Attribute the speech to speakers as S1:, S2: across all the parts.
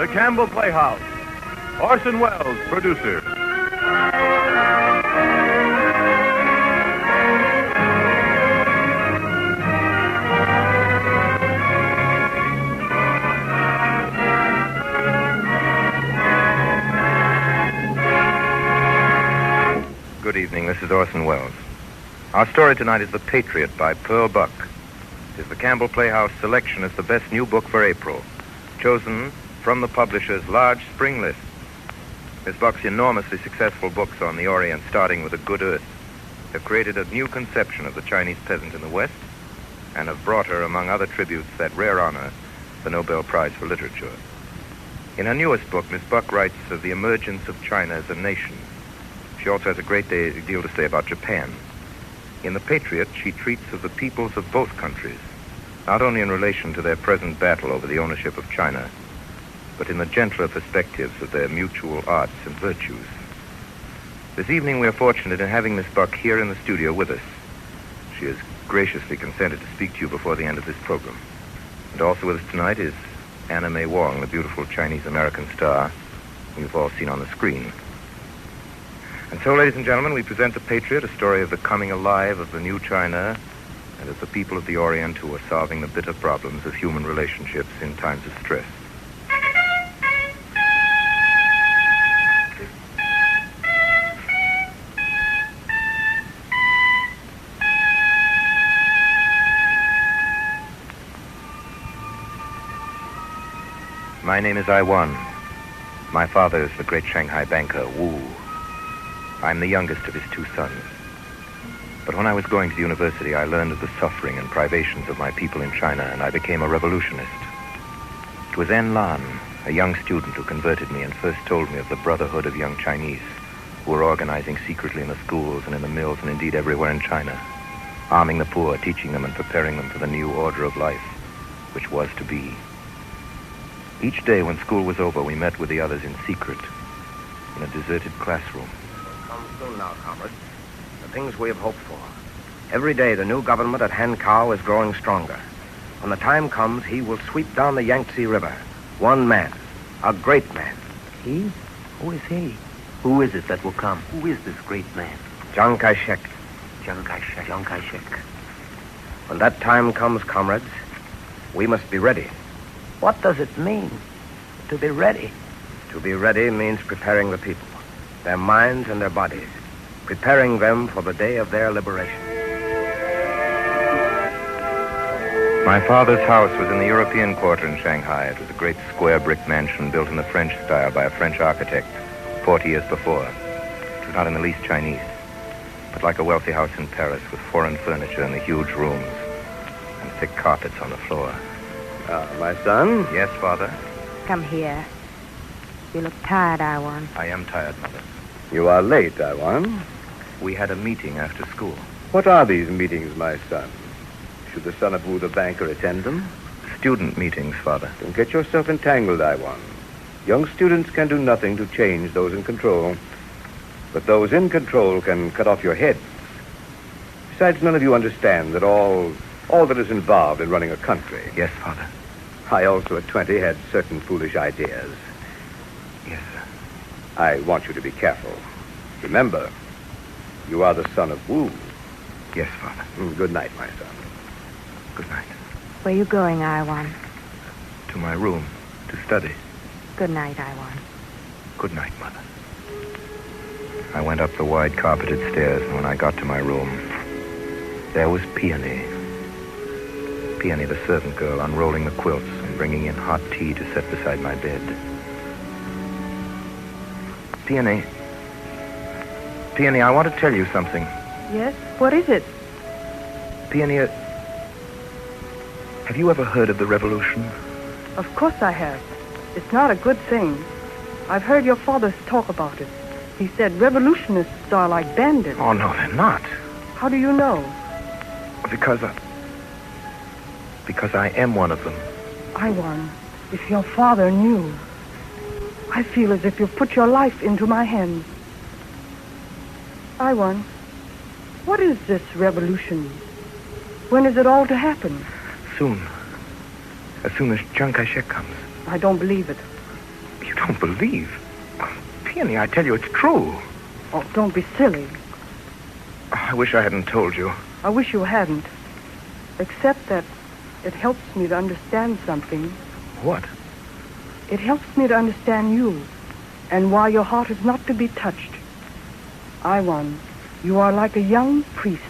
S1: The Campbell Playhouse. Orson Welles, producer.
S2: Good evening, this is Orson Welles. Our story tonight is The Patriot by Pearl Buck. It is the Campbell Playhouse selection as the best new book for April, chosen from the publisher's large spring list. Miss Buck's enormously successful books on the Orient, starting with A Good Earth, have created a new conception of the Chinese peasant in the West and have brought her, among other tributes, that rare honor, the Nobel Prize for Literature. In her newest book, Miss Buck writes of the emergence of China as a nation. She also has a great deal to say about Japan. In The Patriot, she treats of the peoples of both countries, not only in relation to their present battle over the ownership of China, but in the gentler perspectives of their mutual arts and virtues. This evening, we are fortunate in having Miss Buck here in the studio with us. She has graciously consented to speak to you before the end of this program. And also with us tonight is Anna May Wong, the beautiful Chinese-American star whom you've all seen on the screen. And so, ladies and gentlemen, we present The Patriot, a story of the coming alive of the new China and of the people of the Orient who are solving the bitter problems of human relationships in times of stress. My name is Iwan. My father is the great Shanghai banker, Wu. I'm the youngest of his two sons. But when I was going to the university, I learned of the suffering and privations of my people in China, and I became a revolutionist. It was En Lan, a young student, who converted me and first told me of the brotherhood of young Chinese who were organizing secretly in the schools and in the mills and indeed everywhere in China, arming the poor, teaching them and preparing them for the new order of life, which was to be. Each day when school was over, we met with the others in secret in a deserted classroom.
S3: Come soon now, comrades. The things we have hoped for. Every day the new government at Hankow is growing stronger. When the time comes, he will sweep down the Yangtze River. One man. A great man.
S4: He? Who is he? Who is it that will come? Who is this great man?
S3: Chiang Kai-shek.
S4: Chiang Kai-shek. Chiang Kai-shek.
S3: When that time comes, comrades, we must be ready.
S4: What does it mean to be ready?
S3: To be ready means preparing the people, their minds and their bodies, preparing them for the day of their liberation.
S2: My father's house was in the European Quarter in Shanghai. It was a great square brick mansion built in the French style by a French architect 40 years before. It was not in the least Chinese, but like a wealthy house in Paris with foreign furniture in the huge rooms and thick carpets on the floor.
S3: My son?
S2: Yes, Father?
S5: Come here. You look tired, Iwan.
S2: I am tired, Mother.
S6: You are late, Iwan.
S2: We had a meeting after school.
S6: What are these meetings, my son? Should the son of Wu the banker attend them?
S2: Student meetings, Father.
S6: Don't get yourself entangled, Iwan. Young students can do nothing to change those in control, but those in control can cut off your heads. Besides, none of you understand that all that is involved in running a country.
S2: Yes, Father.
S6: I also, at 20, had certain foolish ideas.
S2: Yes, sir.
S6: I want you to be careful. Remember, you are the son of Wu.
S2: Yes, Father.
S6: Good night, my son.
S2: Good night.
S5: Where are you going, Iwan?
S2: To my room to study.
S5: Good night, Iwan.
S2: Good night, Mother. I went up the wide carpeted stairs, and when I got to my room, there was Peony. Peony, the servant girl, unrolling the quilts and bringing in hot tea to set beside my bed. Peony. Peony, I want to tell you something.
S7: Yes? What is it?
S2: Peony, have you ever heard of the revolution?
S7: Of course I have. It's not a good thing. I've heard your father talk about it. He said revolutionists are like bandits.
S2: Oh, no, they're not.
S7: How do you know?
S2: Because I am one of them.
S7: Iwan, if your father knew. I feel as if you've put your life into my hands. Iwan, what is this revolution? When is it all to happen?
S2: Soon. As soon as Chiang Kai-shek comes.
S7: I don't believe it.
S2: You don't believe? Peony, I tell you, it's true.
S7: Oh, don't be silly.
S2: I wish I hadn't told you.
S7: I wish you hadn't. Except that it helps me to understand something.
S2: What?
S7: It helps me to understand you and why your heart is not to be touched. Iwan, you are like a young priest.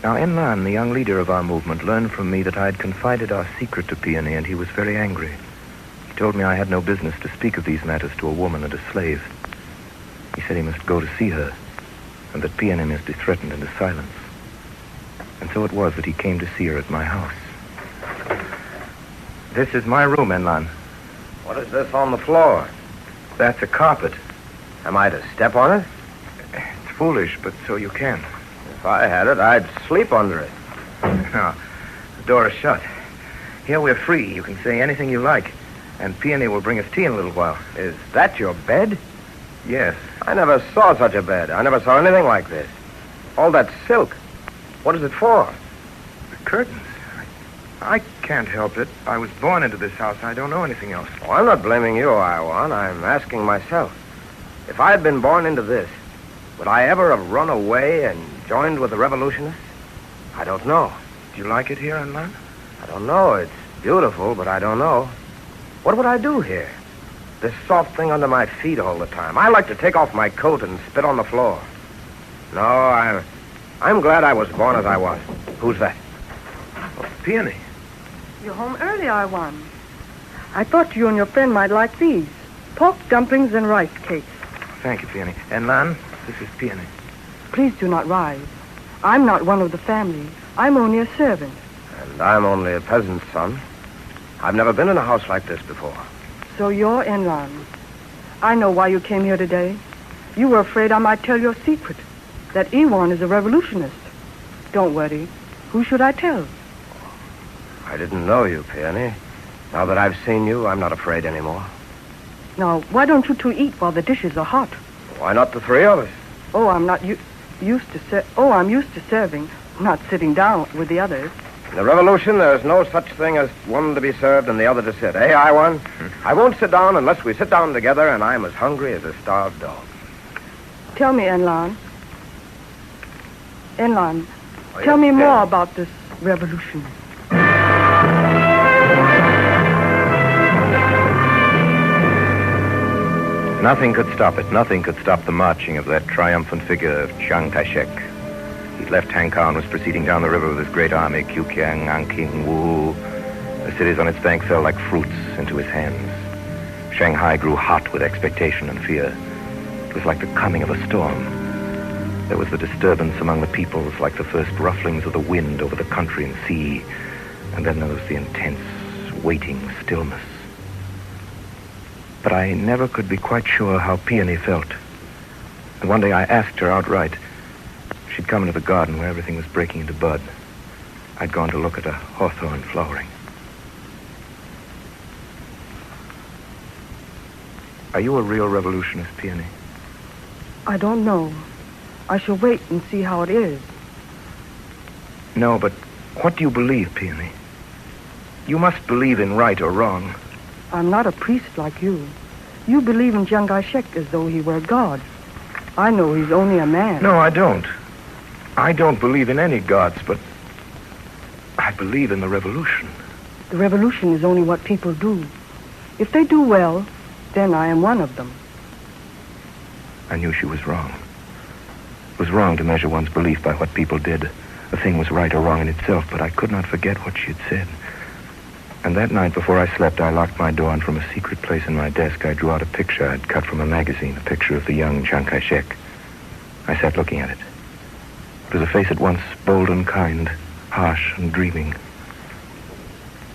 S2: Now, Enlan, the young leader of our movement, learned from me that I had confided our secret to Peony, and he was very angry. He told me I had no business to speak of these matters to a woman and a slave. He said he must go to see her, and that Peony must be threatened into silence. And so it was that he came to see her at my house. This is my room, Enlan.
S3: What is this on the floor?
S2: That's a carpet.
S3: Am I to step on it?
S2: It's foolish, but so you can.
S3: If I had it, I'd sleep under it.
S2: Now, the door is shut. Here we're free. You can say anything you like. And Peony will bring us tea in a little while.
S3: Is that your bed?
S2: Yes.
S3: I never saw such a bed. I never saw anything like this. All that silk. What is it for?
S2: The curtains. I can't help it. I was born into this house. I don't know anything else.
S3: Oh, I'm not blaming you, Iwan. I'm asking myself. If I had been born into this, would I ever have run away and joined with the revolutionists? I don't know.
S2: Do you like it here, Enlan?
S3: I don't know. It's beautiful, but I don't know. What would I do here? This soft thing under my feet all the time. I like to take off my coat and spit on the floor. No, I'm glad I was born as I was. Who's that?
S2: Oh, Peony.
S7: You're home early, Iwan. I thought you and your friend might like these. Pork dumplings and rice cakes.
S2: Thank you, Peony. Enlan, this is Peony.
S7: Please do not rise. I'm not one of the family. I'm only a servant.
S3: And I'm only a peasant's son. I've never been in a house like this before.
S7: So you're Enlan. I know why you came here today. You were afraid I might tell your secret, that Iwan is a revolutionist. Don't worry. Who should I tell?
S3: I didn't know you, Peony. Now that I've seen you, I'm not afraid anymore.
S7: Now, why don't you two eat while the dishes are hot?
S3: Why not the three of us?
S7: Oh, I'm not used to serving, not sitting down with the others.
S3: In the revolution, there's no such thing as one to be served and the other to sit. Eh, Iwan? I won't sit down unless we sit down together, and I'm as hungry as a starved dog.
S7: Tell me, Enlan. Enlan,
S3: Oh,
S7: tell
S3: yes,
S7: me
S3: yes.
S7: more about this revolution.
S2: Nothing could stop it. Nothing could stop the marching of that triumphant figure of Chiang Kai-shek. He'd left Hankow and was proceeding down the river with his great army, Kyukyang, Anking, Wu. The cities on its bank fell like fruits into his hands. Shanghai grew hot with expectation and fear. It was like the coming of a storm. There was the disturbance among the peoples, like the first rufflings of the wind over the country and sea. And then there was the intense, waiting stillness. But I never could be quite sure how Peony felt. And one day I asked her outright. She'd come into the garden where everything was breaking into bud. I'd gone to look at a hawthorn flowering. Are you a real revolutionist, Peony?
S7: I don't know. I shall wait and see how it is.
S2: No, but what do you believe, Peony? You must believe in right or wrong.
S7: I'm not a priest like you. You believe in Chiang Kai-shek as though he were God. I know he's only a man.
S2: No, I don't. I don't believe in any gods, but I believe in the revolution.
S7: The revolution is only what people do. If they do well, then I am one of them.
S2: I knew she was wrong. It was wrong to measure one's belief by what people did. A thing was right or wrong in itself, but I could not forget what she had said. And that night before I slept, I locked my door, and from a secret place in my desk, I drew out a picture I'd cut from a magazine, a picture of the young Chiang Kai-shek. I sat looking at it. It was a face at once bold and kind, harsh and dreaming.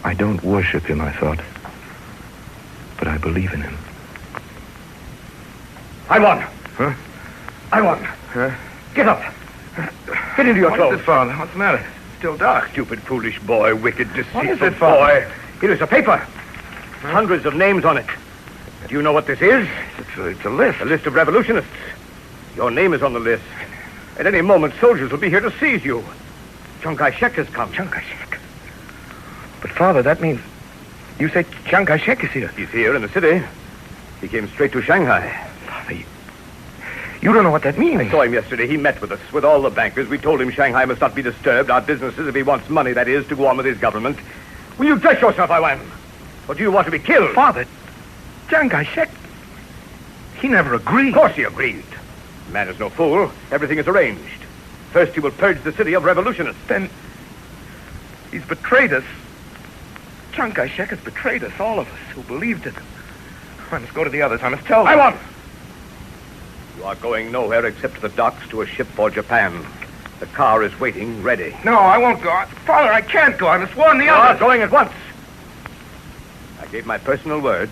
S2: I don't worship him, I thought, but I believe in him.
S3: Iwan!
S2: Huh?
S3: Iwan!
S2: Huh?
S3: Get up! Get into your
S2: What
S3: clothes.
S2: is it, Father? What's the matter? It's still dark.
S3: Stupid, foolish boy, wicked,
S2: What is
S3: deceitful
S2: it, Father?
S3: boy. Here is a paper. Hundreds of names on it. Do you know what this is?
S2: It's a list.
S3: A list of revolutionists. Your name is on the list. At any moment, soldiers will be here to seize you. Chiang Kai-shek has come.
S2: Chiang Kai-shek. But, Father, that means You say Chiang Kai-shek is here?
S6: He's here in the city. He came straight to Shanghai.
S2: Father, you don't know what that means.
S6: I saw him yesterday. He met with us, with all the bankers. We told him Shanghai must not be disturbed. Our businesses, if he wants money, that is, to go on with his government. Will you dress yourself, Iwan? Or do you want to be killed?
S2: Father, Chiang Kai-shek, he never agreed.
S6: Of course he agreed. The man is no fool. Everything is arranged. First he will purge the city of revolutionists.
S2: Then he's betrayed us. Chiang Kai-shek has betrayed us, all of us who believed in him. I must go to the others. I must tell them.
S6: Iwan! You are going nowhere except to the docks to a ship for Japan. The car is waiting, ready.
S2: No, I won't go. Father, I can't go. I must warn the
S6: You are
S2: others.
S6: going at once. I gave my personal word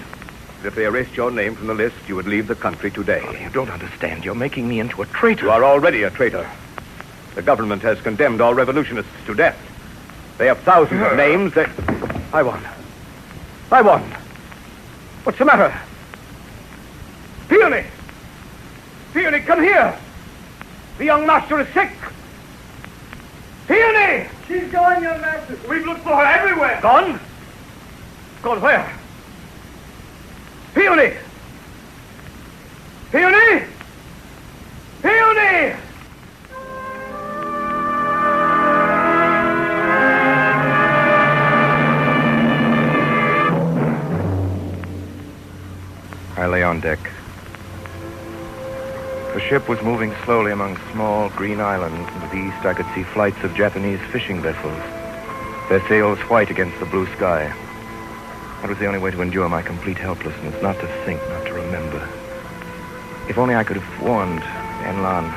S6: that if they erased your name from the list, you would leave the country today.
S2: Oh, you don't understand. You're making me into a traitor.
S6: You are already a traitor. The government has condemned all revolutionists to death. They have thousands of names. Iwan. What's the matter? Peony! Peony, come here! The young master is sick! Peony!
S8: She's gone, young master.
S6: We've looked for her everywhere. Gone? Gone where? Peony! Peony! Peony!
S2: I lay on deck. The ship was moving slowly among small green islands, and to the east I could see flights of Japanese fishing vessels, their sails white against the blue sky. That was the only way to endure my complete helplessness, not to think, not to remember. If only I could have warned Enlan.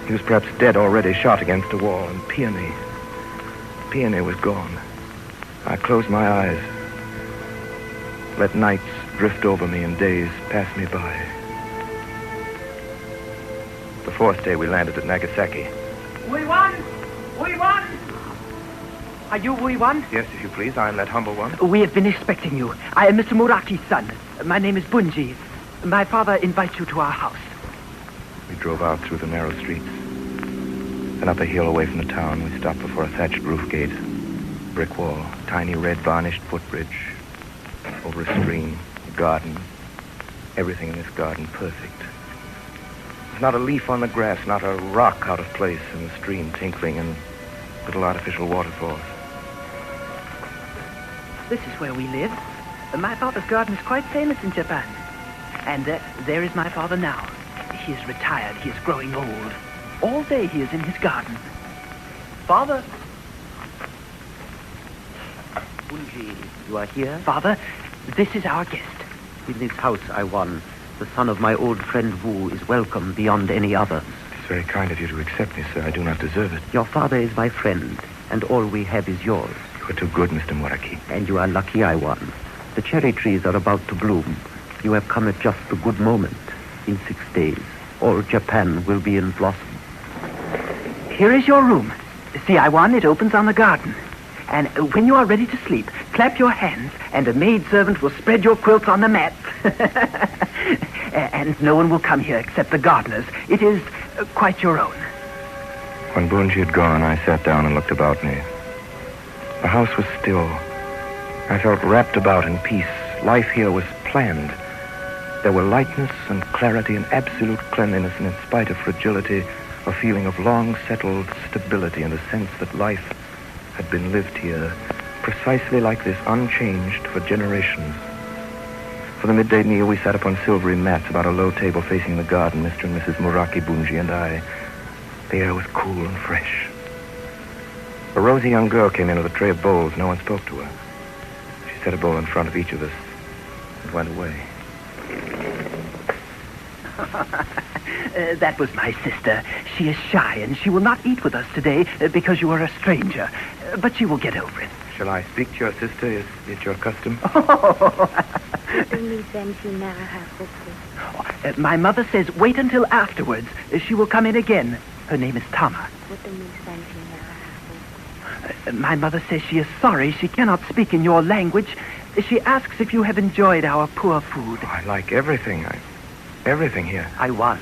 S2: He was perhaps dead already, shot against a wall, and Peony was gone. I closed my eyes, let nights drift over me and days pass me by. The fourth day we landed at Nagasaki.
S8: We won! Are you Wuiwan?
S2: Yes, if you please, I am that humble one.
S8: We have been expecting you. I am Mr. Muraki's son. My name is Bunji. My father invites you to our house.
S2: We drove out through the narrow streets. Then up a hill away from the town, we stopped before a thatched roof gate. Brick wall, tiny red varnished footbridge. Over a stream, a garden. Everything in this garden perfect. There's not a leaf on the grass, not a rock out of place in the stream tinkling, and little artificial waterfalls.
S8: This is where we live. My father's garden is quite famous in Japan. And there is my father now. He is retired. He is growing old. All day he is in his garden. Father.
S4: Bunji, you are here?
S8: Father, this is our guest.
S4: In this house, Iwan, the son of my old friend Wu is welcome beyond any other.
S2: It's very kind of you to accept me, sir. I do not deserve it.
S4: Your father is my friend, and all we have is yours.
S2: You are too good, Mr. Muraki.
S4: And you are lucky, Iwan. The cherry trees are about to bloom. You have come at just the good moment. In 6 days, all Japan will be in blossom.
S8: Here is your room. See, Iwan, it opens on the garden. And when you are ready to sleep, clap your hands, and a maidservant will spread your quilts on the mat. And no one will come here except the gardeners. It is quite your own.
S2: When Bunji had gone, I sat down and looked about me. The house was still. I felt wrapped about in peace. Life here was planned. There were lightness and clarity and absolute cleanliness, and in spite of fragility, a feeling of long-settled stability and a sense that life had been lived here precisely like this, unchanged for generations. For the midday meal, we sat upon silvery mats about a low table facing the garden, Mr. and Mrs. Muraki, Bunji, and I. The air was cool and fresh. A rosy young girl came in with a tray of bowls. No one spoke to her. She set a bowl in front of each of us and went away.
S8: That was my sister. She is shy, and she will not eat with us today because you are a stranger. But she will get over it.
S2: Shall I speak to your sister? Is it your custom?
S8: My mother says wait until afterwards. She will come in again. Her name is Tama. My mother says she is sorry she cannot speak in your language. She asks if you have enjoyed our poor food.
S2: Oh, I like everything. Everything here.
S4: Iwan,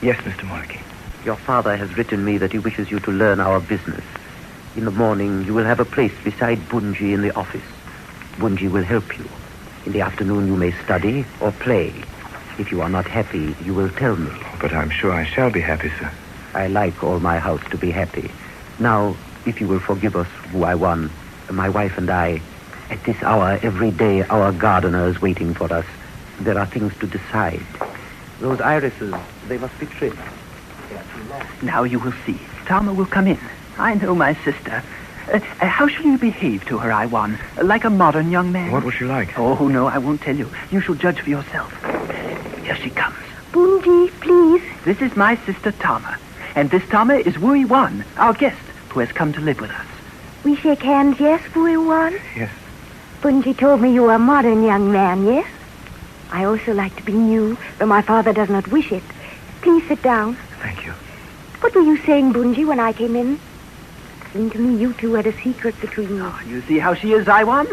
S2: Yes, Mr. Muraki.
S4: your father has written me that he wishes you to learn our business. In the morning, you will have a place beside Bunji in the office. Bunji will help you. In the afternoon, you may study or play. If you are not happy, you will tell me.
S2: But I'm sure I shall be happy, sir.
S4: I like all my house to be happy. Now, if you will forgive us, Wuaiwan, my wife and I, at this hour every day, our gardener is waiting for us. There are things to decide. Those irises, they must be trimmed. They are too long.
S8: Now you will see. Tama will come in. I know my sister. How shall you behave to her, Iwan? Like a modern young man?
S2: What was she like?
S8: Oh, no, I won't tell you. You shall judge for yourself. Here she comes.
S5: Bunji, please.
S8: This is my sister Tama. And this Tama is Wui Wan, our guest, who has come to live with us.
S5: We shake hands, yes, Wuiwan?
S2: Yes.
S5: Bunji told me you are a modern young man, yes? I also like to be new, though my father does not wish it. Please sit down.
S2: Thank you.
S5: What were you saying, Bunji, when I came in? Seemed to me you two had a secret between you.
S8: Oh, you see how she is, Iwan?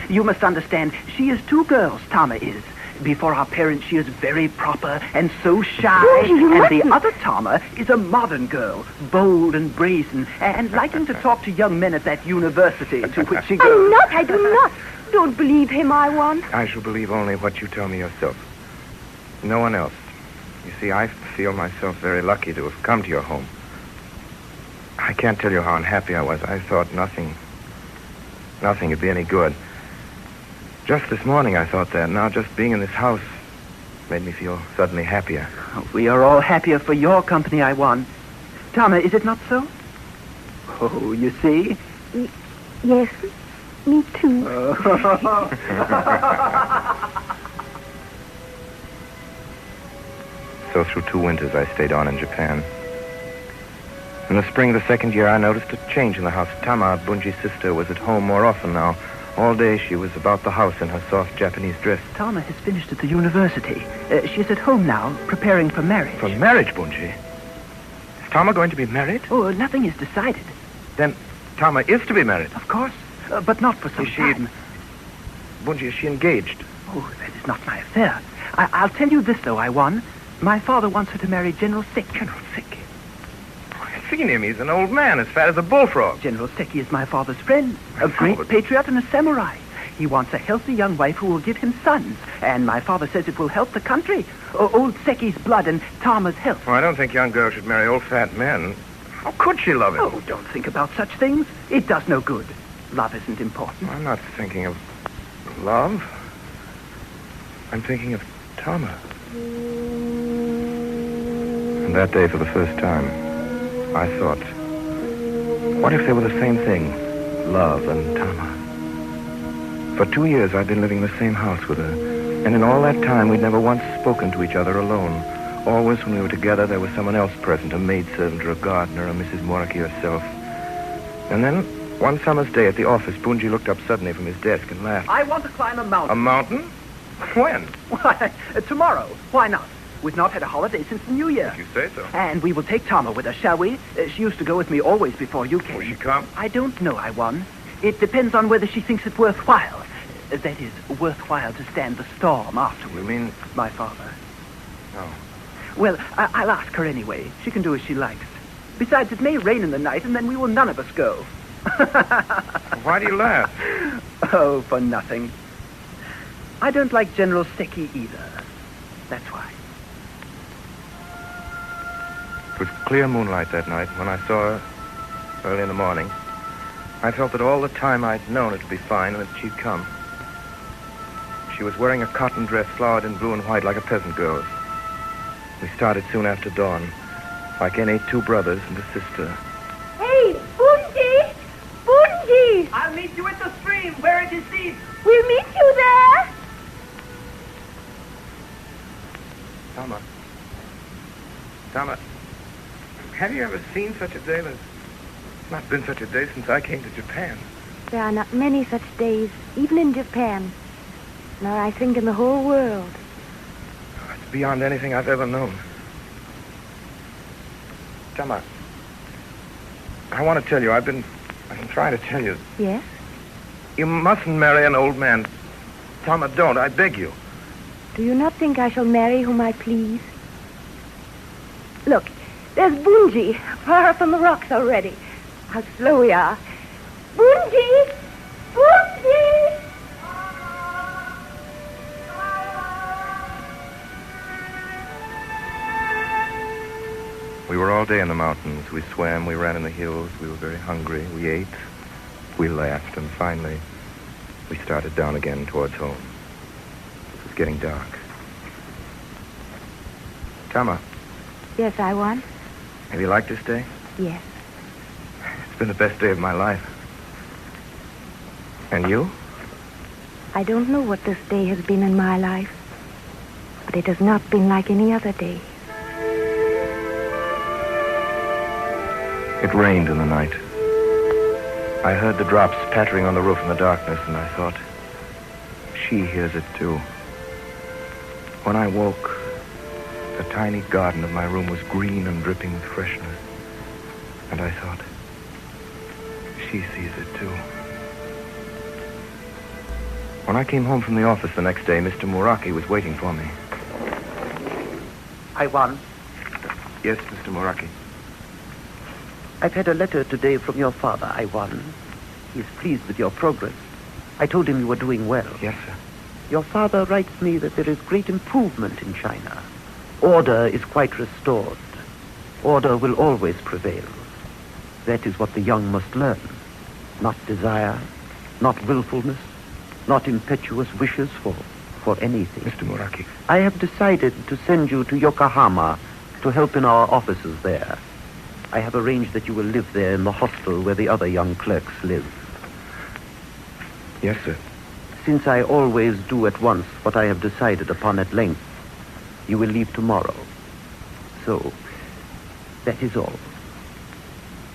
S8: You must understand, she is two girls, Tama is. Before our parents, she is very proper and so shy.
S5: Bunji, you
S8: and the
S5: mustn't.
S8: other Tama is a modern girl, bold and brazen, and liking to talk to young men at that university to which she goes.
S5: I do not. Don't believe him, Iwan.
S2: I shall believe only what you tell me yourself. No one else. You see, I feel myself very lucky to have come to your home. I can't tell you how unhappy I was. I thought nothing would be any good. Just this morning I thought that. Now just being in this house made me feel suddenly happier.
S8: We are all happier for your company, Iwan. Tama, is it not so? Oh, you see?
S5: Yes, me too.
S2: So through 2 winters I stayed on in Japan. In the spring of the second year I noticed a change in the house. Tama, Bunji's sister, was at home more often now. All day she was about the house in her soft Japanese dress.
S8: Tama has finished at the university. She is at home now, preparing for marriage.
S2: For marriage, Bunji? Is Tama going to be married?
S8: Oh, nothing is decided.
S2: Then Tama is to be married.
S8: Of course, but not for some
S2: Is she...
S8: time.
S2: Bunji, is she engaged?
S8: Oh, that is not my affair. I'll tell you this, though, Iwan. My father wants her to marry General Seki.
S2: General Seki? I've seen him. He's an old man, as fat as a bullfrog.
S8: General Seki is my father's friend, a great patriot and a samurai. He wants a healthy young wife who will give him sons, and my father says it will help the country. Old Seki's blood and Tama's health.
S2: Well, I don't think young girls should marry old fat men. How could she love him?
S8: Oh, don't think about such things. It does no good. Love isn't important.
S2: I'm not thinking of love. I'm thinking of Tama. And that day, for the first time, I thought, what if they were the same thing? Love and Tama. For 2 years, I'd been living in the same house with her. And in all that time, we'd never once spoken to each other alone. Always, when we were together, there was someone else present, a maidservant or a gardener or Mrs. Moriki herself. And then, one summer's day at the office, Bunji looked up suddenly from his desk and laughed.
S8: I want to climb a mountain.
S2: A mountain? When?
S8: Why, tomorrow. Why not? We've not had a holiday since the New Year.
S2: If you say so.
S8: And we will take Tama with us, shall we? She used to go with me always before you came.
S2: Will she come?
S8: I don't know, Iwan. It depends on whether she thinks it worthwhile. That is, worthwhile to stand the storm afterwards.
S2: You mean...
S8: My father.
S2: No.
S8: Well, I'll ask her anyway. She can do as she likes. Besides, it may rain in the night, and then we will none of us go.
S2: Why do you laugh?
S8: Oh, for nothing. I don't like General Seki either. That's why.
S2: It was clear moonlight that night. When I saw her early in the morning, I felt that all the time I'd known it would be fine and that she'd come. She was wearing a cotton dress flowered in blue and white like a peasant girl's. We started soon after dawn, like any two brothers and a sister.
S5: Hey, Bunji! Bunji!
S8: I'll meet you at the stream where it is deep.
S5: We'll meet you there!
S2: Tama. Tama, have you ever seen such a day? There's not been such a day since I came to Japan.
S5: There are not many such days, even in Japan. Nor, I think, in the whole world.
S2: It's beyond anything I've ever known. Tama, I want to tell you, I've been trying to tell you.
S5: Yes?
S2: You mustn't marry an old man. Tama, don't, I beg you.
S5: Do you not think I shall marry whom I please? Look, there's Bunji, far up on the rocks already. How slow we are. Bunji! Bunji!
S2: We were all day in the mountains. We swam, we ran in the hills. We were very hungry. We ate, we laughed, and finally, we started down again towards home. It was getting dark. Tama,
S5: Yes, I won.
S2: have you liked this day?
S5: Yes.
S2: It's been the best day of my life. And you?
S5: I don't know what this day has been in my life, but it has not been like any other day.
S2: It rained in the night. I heard the drops pattering on the roof in the darkness, and I thought, she hears it too. When I woke, the tiny garden of my room was green and dripping with freshness. And I thought, she sees it too. When I came home from the office the next day, Mr. Muraki was waiting for me.
S4: I won.
S2: Yes, Mr. Muraki.
S4: I've had a letter today from your father, I won. He is pleased with your progress. I told him you were doing well.
S2: Yes, sir.
S4: Your father writes me that there is great improvement in China. Order is quite restored. Order will always prevail. That is what the young must learn. Not desire, not willfulness, not impetuous wishes for anything.
S2: Mr. Muraki.
S4: I have decided to send you to Yokohama to help in our offices there. I have arranged that you will live there in the hostel where the other young clerks live.
S2: Yes, sir.
S4: Since I always do at once what I have decided upon at length, you will leave tomorrow. So, that is all.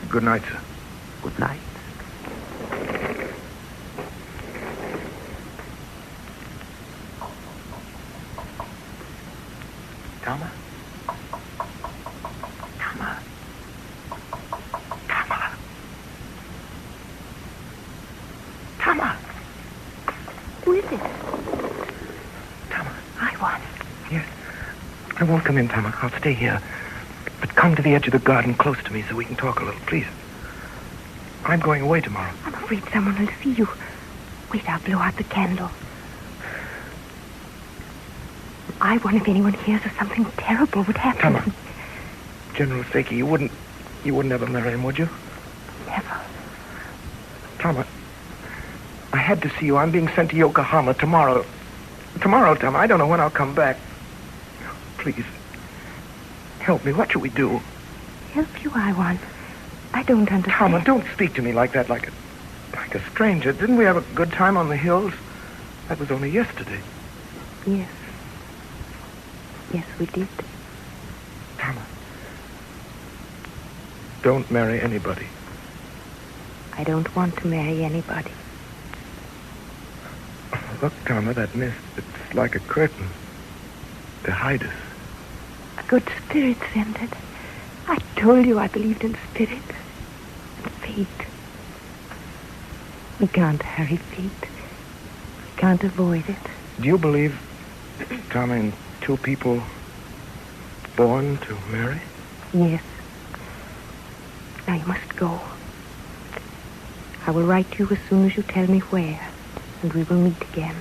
S2: Good night, sir.
S4: Good night.
S2: Tama? Tama? Tama? Tama?
S5: Who is it?
S2: Tama?
S5: I won.
S2: Yes. I won't come in, Tama. I'll stay here. But come to the edge of the garden close to me so we can talk a little, please. I'm going away tomorrow.
S5: I'm afraid someone will see you. Wait, I'll blow out the candle. I wonder if anyone hears us, something terrible would happen.
S2: Tama. General Seiki, you wouldn't ever marry him, would you?
S5: Never.
S2: Tama, I had to see you. I'm being sent to Yokohama tomorrow. Tomorrow, Tama. I don't know when I'll come back. Please, help me. What should we do?
S5: Help you, I won. I don't understand.
S2: Tama, don't speak to me like that, like a stranger. Didn't we have a good time on the hills? That was only yesterday.
S5: Yes. Yes, we did.
S2: Tama, don't marry anybody.
S5: I don't want to marry anybody.
S2: Look, Tama, that mist, it's like a curtain to hide us.
S5: A good spirit sent it. I told you I believed in spirit. And fate. We can't hurry fate. We can't avoid it.
S2: Do you believe, Tama, in two people born to marry?
S5: Yes. Now you must go. I will write to you as soon as you tell me where, and we will meet again.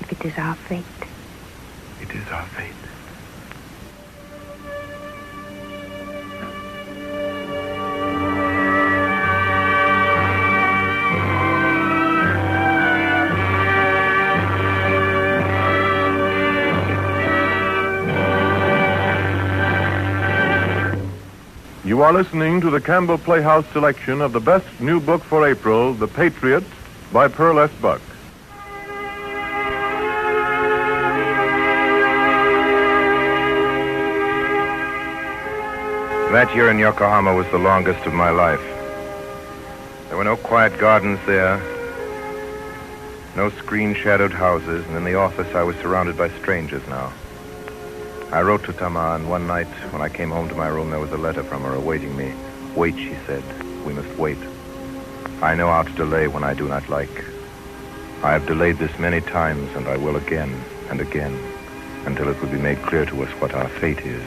S5: If it is our fate.
S2: It is our fate.
S1: You are listening to the Campbell Playhouse selection of the best new book for April, The Patriot, by Pearl S. Buck.
S2: That year in Yokohama was the longest of my life. There were no quiet gardens there, no screen-shadowed houses, and in the office I was surrounded by strangers now. I wrote to Tama, and one night when I came home to my room, there was a letter from her awaiting me. Wait, she said. We must wait. I know how to delay when I do not like. I have delayed this many times, and I will again and again, until it will be made clear to us what our fate is.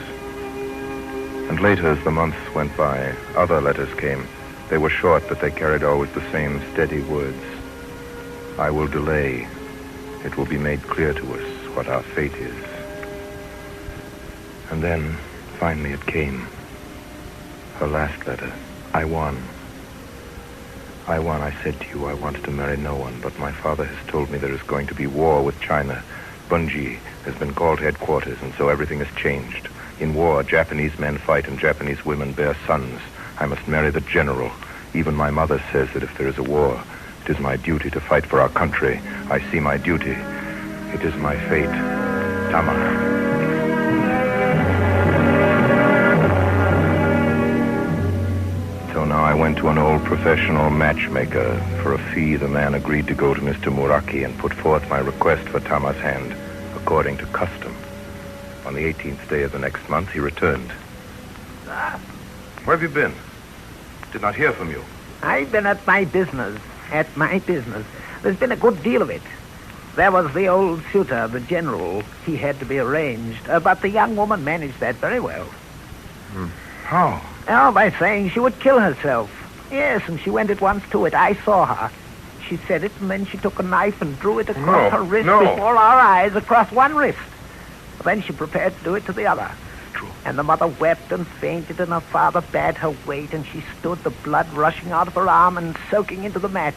S2: And later, as the months went by, other letters came. They were short, but they carried always the same steady words. I will delay. It will be made clear to us what our fate is. And then, finally, it came. Her last letter. I won. I said to you I wanted to marry no one, but my father has told me there is going to be war with China. Bunji has been called headquarters, and so everything has changed. In war, Japanese men fight and Japanese women bear sons. I must marry the general. Even my mother says that if there is a war, it is my duty to fight for our country. I see my duty. It is my fate. Tama. So now I went to an old professional matchmaker. For a fee, the man agreed to go to Mr. Muraki and put forth my request for Tama's hand, according to custom. On the 18th day of the next month, he returned. Where have you been? Did not hear from you.
S9: I've been at my business. At my business. There's been a good deal of it. There was the old suitor, the general. He had to be arranged. But the young woman managed that very well.
S2: How?
S9: Oh, by saying she would kill herself. Yes, and she went at once to it. I saw her. She said it, and then she took a knife and drew it across her wrist before our eyes, across one wrist. Then she prepared to do it to the other.
S2: True.
S9: And the mother wept and fainted, and her father bade her wait, and she stood, the blood rushing out of her arm and soaking into the mat.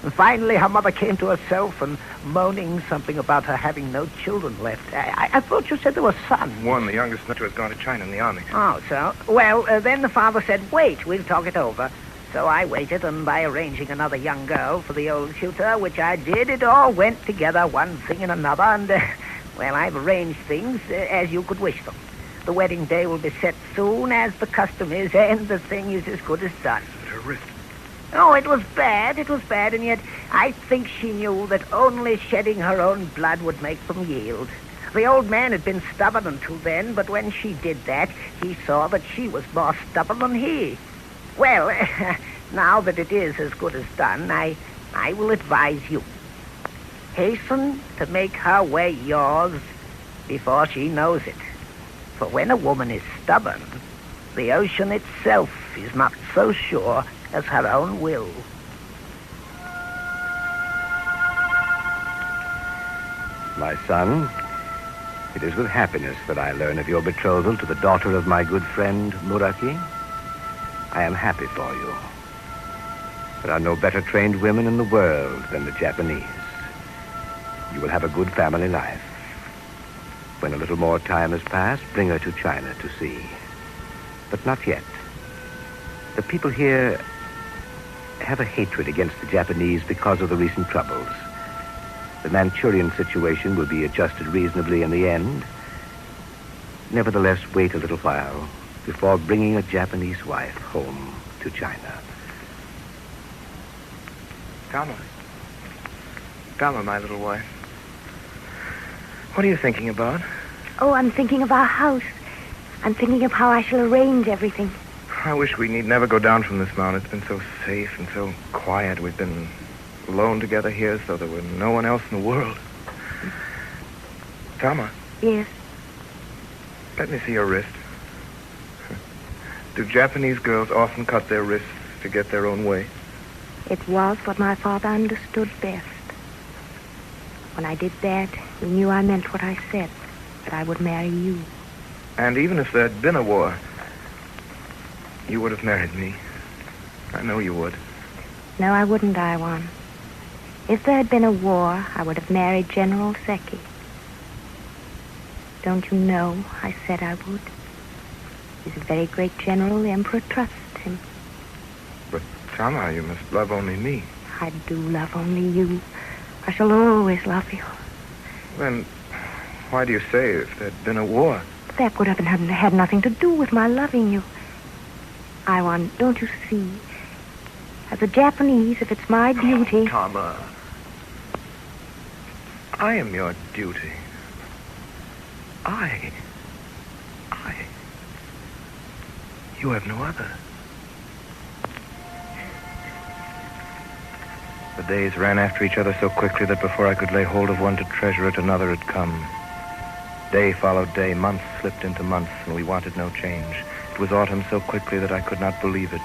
S9: And finally her mother came to herself and moaning something about her having no children left. I thought you said there were sons.
S2: One, the youngest nephew, has gone to China in the army.
S9: Oh, so? Well, then the father said, wait, we'll talk it over. So I waited, and by arranging another young girl for the old tutor, which I did, it all went together, one thing and another, and, well, I've arranged things as you could wish them. The wedding day will be set soon, as the custom is, and the thing is as good as done.
S2: Her wrist.
S9: Oh, it was bad, and yet I think she knew that only shedding her own blood would make them yield. The old man had been stubborn until then, but when she did that, he saw that she was more stubborn than he. Well, now that it is as good as done, I will advise you. Hasten to make her way yours before she knows it. For when a woman is stubborn, the ocean itself is not so sure as her own will.
S6: My son, it is with happiness that I learn of your betrothal to the daughter of my good friend, Muraki. I am happy for you. There are no better trained women in the world than the Japanese. You will have a good family life. When a little more time has passed, bring her to China to see. But not yet. The people here have a hatred against the Japanese because of the recent troubles. The Manchurian situation will be adjusted reasonably in the end. Nevertheless, wait a little while before bringing a Japanese wife home to China.
S2: Tama, my little wife. What are you thinking about?
S5: Oh, I'm thinking of our house. I'm thinking of how I shall arrange everything.
S2: I wish we need never go down from this mountain. It's been so safe and so quiet. We've been alone together here as though there were no one else in the world. Tama.
S5: Yes.
S2: Let me see your wrist. Do Japanese girls often cut their wrists to get their own way?
S5: It was what my father understood best. When I did that, he knew I meant what I said, that I would marry you.
S2: And even if there had been a war, you would have married me. I know you would.
S5: No, I wouldn't, Iwan. If there had been a war, I would have married General Seki. Don't you know I said I would? He's a very great general. The Emperor trusts him.
S2: But, Tama, you must love only me.
S5: I do love only you. I shall always love you.
S2: Then, why do you say if there had been a war?
S5: That would have had nothing to do with my loving you. Iwan, don't you see? As a Japanese, if it's my duty...
S2: Tama. I am your duty. I. You have no other. The days ran after each other so quickly that before I could lay hold of one to treasure it, another had come. Day followed day, months slipped into months, and we wanted no change. It was autumn so quickly that I could not believe it.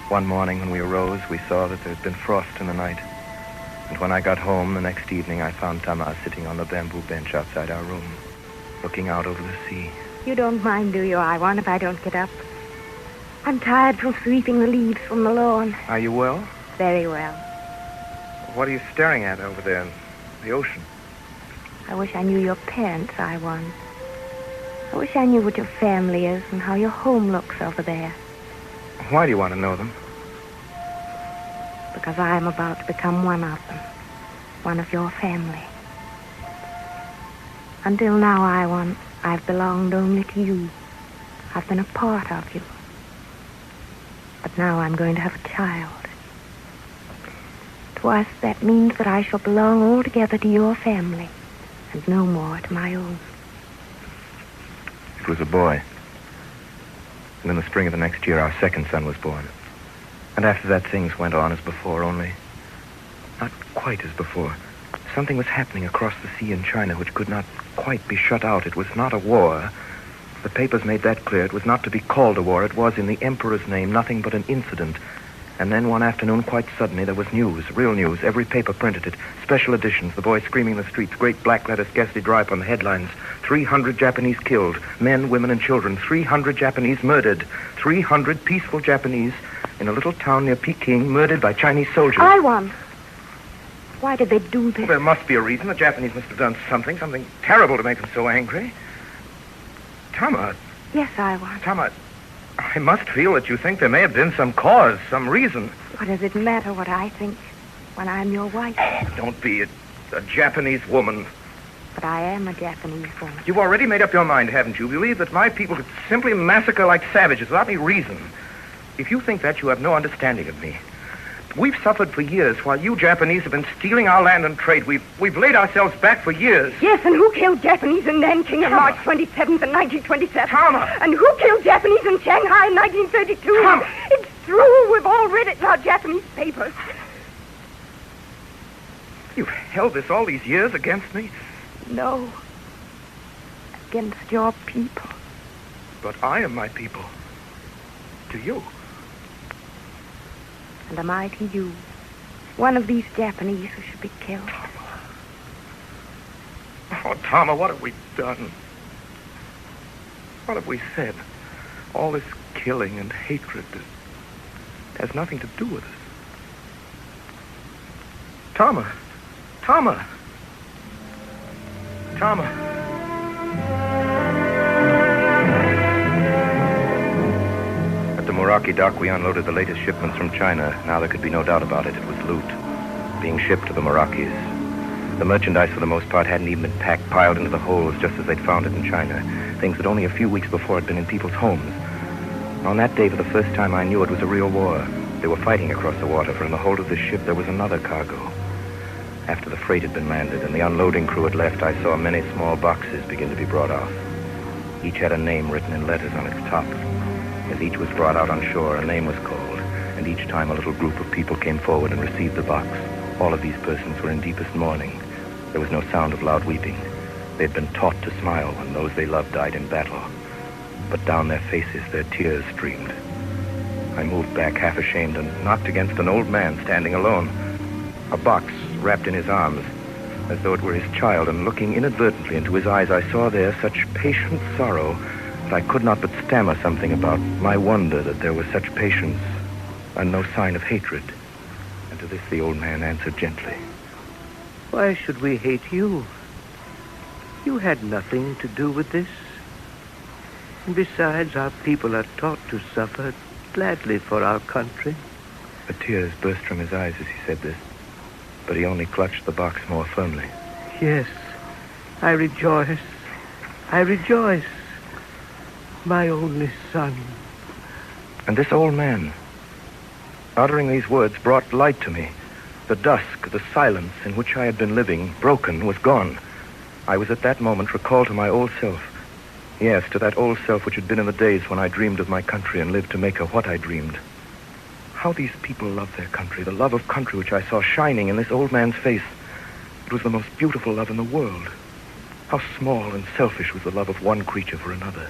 S2: One morning when we arose, we saw that there had been frost in the night. And when I got home the next evening, I found Tama sitting on the bamboo bench outside our room, looking out over the sea.
S5: You don't mind, do you, Iwan, if I don't get up? I'm tired from sweeping the leaves from the lawn.
S2: Are you well?
S5: Very well.
S2: What are you staring at over there in the ocean?
S5: I wish I knew your parents, Iwan. I wish I knew what your family is and how your home looks over there.
S2: Why do you want to know them?
S5: Because I am about to become one of them. One of your family. Until now, Iwan, I've belonged only to you. I've been a part of you. But now I'm going to have a child. To us, that means that I shall belong altogether to your family, and no more to my own.
S2: It was a boy. And in the spring of the next year, our second son was born. And after that, things went on as before, only not quite as before. Something was happening across the sea in China which could not quite be shut out. It was not a war. The papers made that clear. It was not to be called a war. It was, in the Emperor's name, nothing but an incident. And then one afternoon, quite suddenly, there was news, real news. Every paper printed it. Special editions, the boys screaming in the streets, great black letters scarcely dry up on the headlines. 300 Japanese killed, men, women, and children. 300 Japanese murdered. 300 peaceful Japanese in a little town near Peking, murdered by Chinese soldiers.
S5: Iwan! Why did they do this?
S2: Well, there must be a reason. The Japanese must have done something terrible to make them so angry. Tama.
S5: Yes, Iwan.
S2: Tama, I must feel that you think there may have been some cause, some reason.
S5: What does it matter what I think when I'm your wife?
S2: Oh, don't be a Japanese woman.
S5: But I am a Japanese woman.
S2: You've already made up your mind, haven't you? You believe that my people could simply massacre like savages without any reason. If you think that, you have no understanding of me. We've suffered for years while you Japanese have been stealing our land and trade. We've laid ourselves back for years.
S5: Yes, and who killed Japanese in Nanking on March 27th in 1927?
S2: Tama!
S5: And who killed Japanese in Shanghai in 1932?
S2: Tama!
S5: It's true. We've all read it in our Japanese papers.
S2: You've held this all these years against me?
S5: No. Against your people.
S2: But I am my people. To you.
S5: And am I to you? One of these Japanese who should be killed.
S2: Oh, Tama, what have we done? What have we said? All this killing and hatred has nothing to do with us. Tama! Tama! Tama! At the Meraki dock, we unloaded the latest shipments from China. Now there could be no doubt about it. It was loot, being shipped to the Merakis. The merchandise, for the most part, hadn't even been packed, piled into the holds just as they'd found it in China. Things that only a few weeks before had been in people's homes. On that day, for the first time, I knew it was a real war. They were fighting across the water, for in the hold of this ship there was another cargo. After the freight had been landed and the unloading crew had left, I saw many small boxes begin to be brought off. Each had a name written in letters on its top. As each was brought out on shore, a name was called, and each time a little group of people came forward and received the box. All of these persons were in deepest mourning. There was no sound of loud weeping. They had been taught to smile when those they loved died in battle. But down their faces, their tears streamed. I moved back half ashamed and knocked against an old man standing alone. A box wrapped in his arms, as though it were his child, and looking inadvertently into his eyes, I saw there such patient sorrow that I could not but stammer something about my wonder that there was such patience and no sign of hatred. And to this the old man answered gently.
S6: Why should we hate you? You had nothing to do with this. And besides, our people are taught to suffer gladly for our country.
S2: The tears burst from his eyes as he said this, but he only clutched the box more firmly.
S6: Yes, I rejoice. I rejoice. My only son.
S2: And this old man, uttering these words, brought light to me. The dusk, the silence in which I had been living, broken, was gone. I was at that moment recalled to my old self. Yes, to that old self which had been in the days when I dreamed of my country and lived to make her what I dreamed. How these people love their country, the love of country which I saw shining in this old man's face. It was the most beautiful love in the world. How small and selfish was the love of one creature for another.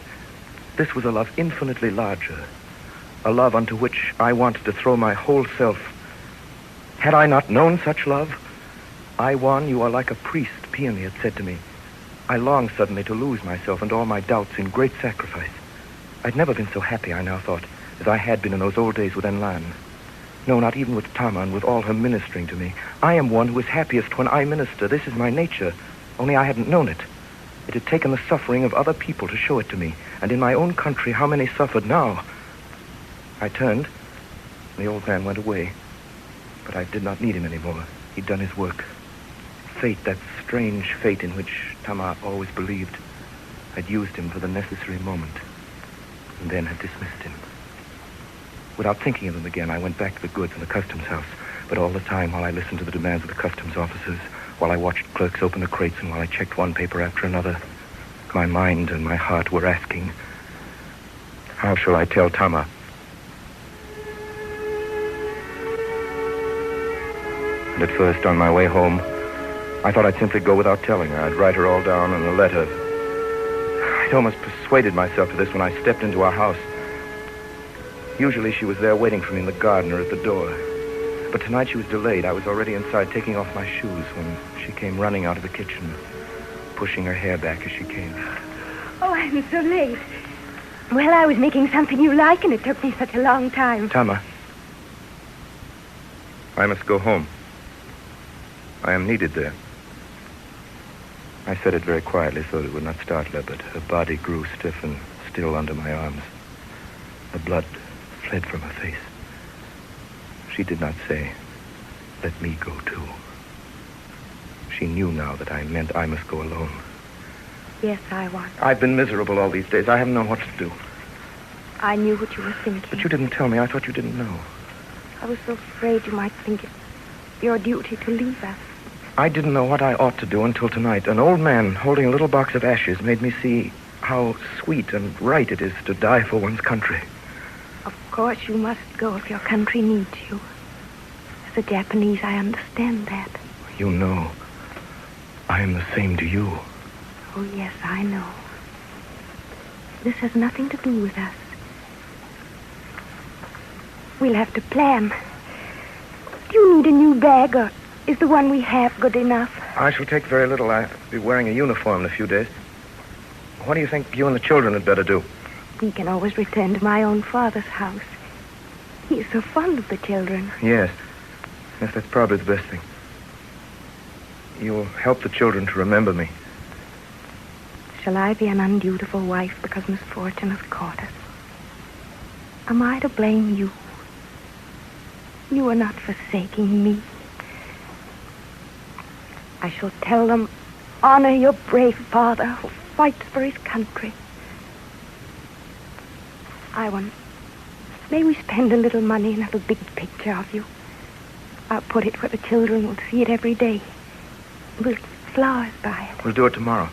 S2: This was a love infinitely larger, a love unto which I wanted to throw my whole self. Had I not known such love? Iwan, you are like a priest, Peony had said to me. I longed suddenly to lose myself and all my doubts in great sacrifice. I'd never been so happy, I now thought.
S10: as I had been in those old days with Enlan. No, not even with Tama and with all her ministering to me. I am one who is happiest when I minister. This is my nature, only I hadn't known it. It had taken the suffering of other people to show it to me. And in my own country, how many suffered now? I turned, and the old man went away. But I did not need him anymore. He'd done his work. Fate, that strange fate in which Tama always believed, had used him for the necessary moment, and then had dismissed him. Without thinking of him again, I went back to the goods in the customs house. But all the time, while I listened to the demands of the customs officers, while I watched clerks open the crates, and while I checked one paper after another, my mind and my heart were asking, how shall I tell Tama? And at first, on my way home, I thought I'd simply go without telling her. I'd write her all down in a letter. I'd almost persuaded myself to this when I stepped into our house. Usually she was there waiting for me in the garden or at the door. But tonight she was delayed. I was already inside taking off my shoes when she came running out of the kitchen, pushing her hair back as she came.
S5: Oh, I'm so late. Well, I was making something you like, and it took me such a long time.
S10: Tama, I must go home. I am needed there. I said it very quietly so that it would not startle her, but her body grew stiff and still under my arms. The blood fled from her face. She did not say, let me go too. She knew now that I meant I must go alone.
S5: Yes, I was.
S10: I've been miserable all these days. I haven't known what to do.
S5: I knew what you were thinking.
S10: But you didn't tell me. I thought you didn't know.
S5: I was so afraid you might think it your duty to leave us.
S10: I didn't know what I ought to do until tonight. An old man holding a little box of ashes made me see how sweet and right it is to die for one's country.
S5: Of course you must go if your country needs you. As a Japanese, I understand that.
S10: You know, I am the same to you.
S5: Oh, yes, I know. This has nothing to do with us. We'll have to plan. Do you need a new bag, or is the one we have good enough?
S10: I shall take very little. I'll be wearing a uniform in a few days. What do you think you and the children had better do?
S5: We can always return to my own father's house. He is so fond of the children.
S10: Yes. Yes, that's probably the best thing. You'll help the children to remember me.
S5: Shall I be an undutiful wife because misfortune has caught us? Am I to blame you? You are not forsaking me. I shall tell them, honor your brave father who fights for his country. Iwan, may we spend a little money and have a big picture of you? I'll put it where the children will see it every day. We'll get flowers by it.
S10: We'll do it tomorrow.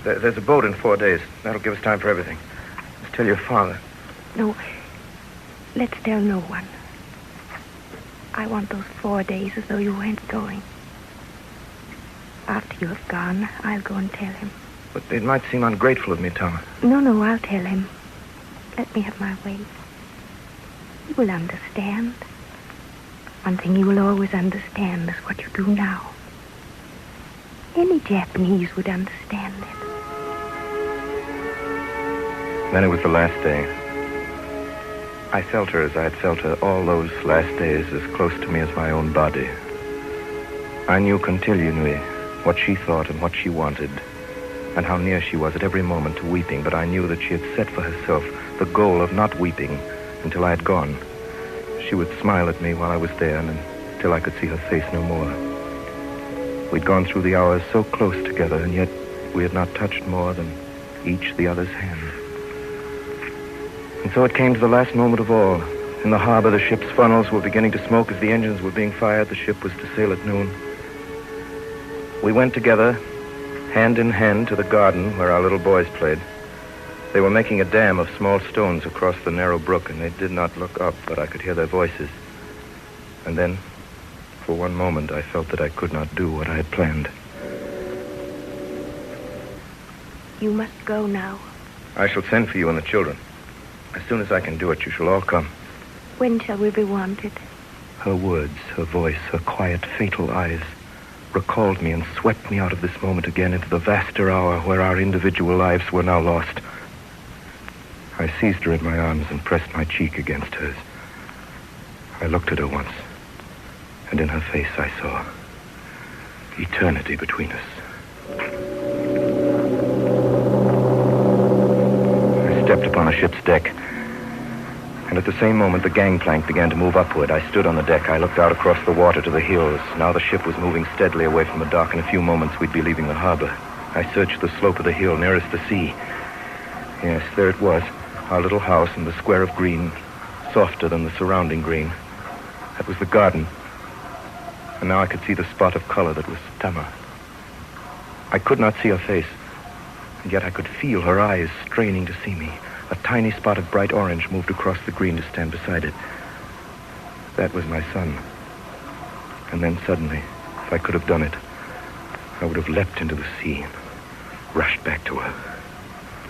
S10: There's a boat in 4 days. That'll give us time for everything. Let's tell your father.
S5: No, let's tell no one. I want those 4 days as though you weren't going. After you have gone, I'll go and tell him.
S10: But it might seem ungrateful of me, Tama.
S5: No, I'll tell him. Let me have my way. He will understand. One thing he will always understand is what you do now. Any Japanese would understand it.
S10: Then it was the last day. I felt her as I had felt her all those last days, as close to me as my own body. I knew continually what she thought and what she wanted, and how near she was at every moment to weeping, but I knew that she had set for herself the goal of not weeping until I had gone. She would smile at me while I was there, and until I could see her face no more. We'd gone through the hours so close together, and yet we had not touched more than each the other's hand. And so it came to the last moment of all. In the harbor, the ship's funnels were beginning to smoke as the engines were being fired. The ship was to sail at noon. We went together, hand in hand, to the garden where our little boys played. They were making a dam of small stones across the narrow brook, and they did not look up, but I could hear their voices. And then, for one moment, I felt that I could not do what I had planned.
S5: You must go now.
S10: I shall send for you and the children. As soon as I can do it, you shall all come.
S5: When shall we be wanted?
S10: Her words, her voice, her quiet, fatal eyes recalled me and swept me out of this moment again into the vaster hour where our individual lives were now lost. I seized her in my arms and pressed my cheek against hers. I looked at her once, and in her face I saw eternity between us. I stepped upon a ship's deck, and at the same moment the gangplank began to move upward. I stood on the deck. I looked out across the water to the hills. Now the ship was moving steadily away from the dock. In a few moments we'd be leaving the harbor. I searched the slope of the hill nearest the sea. Yes, there it was, our little house in the square of green, softer than the surrounding green. That was the garden. And now I could see the spot of color that was Tama. I could not see her face, and yet I could feel her eyes straining to see me. A tiny spot of bright orange moved across the green to stand beside it. That was my son. And then suddenly, if I could have done it, I would have leapt into the sea and rushed back to her.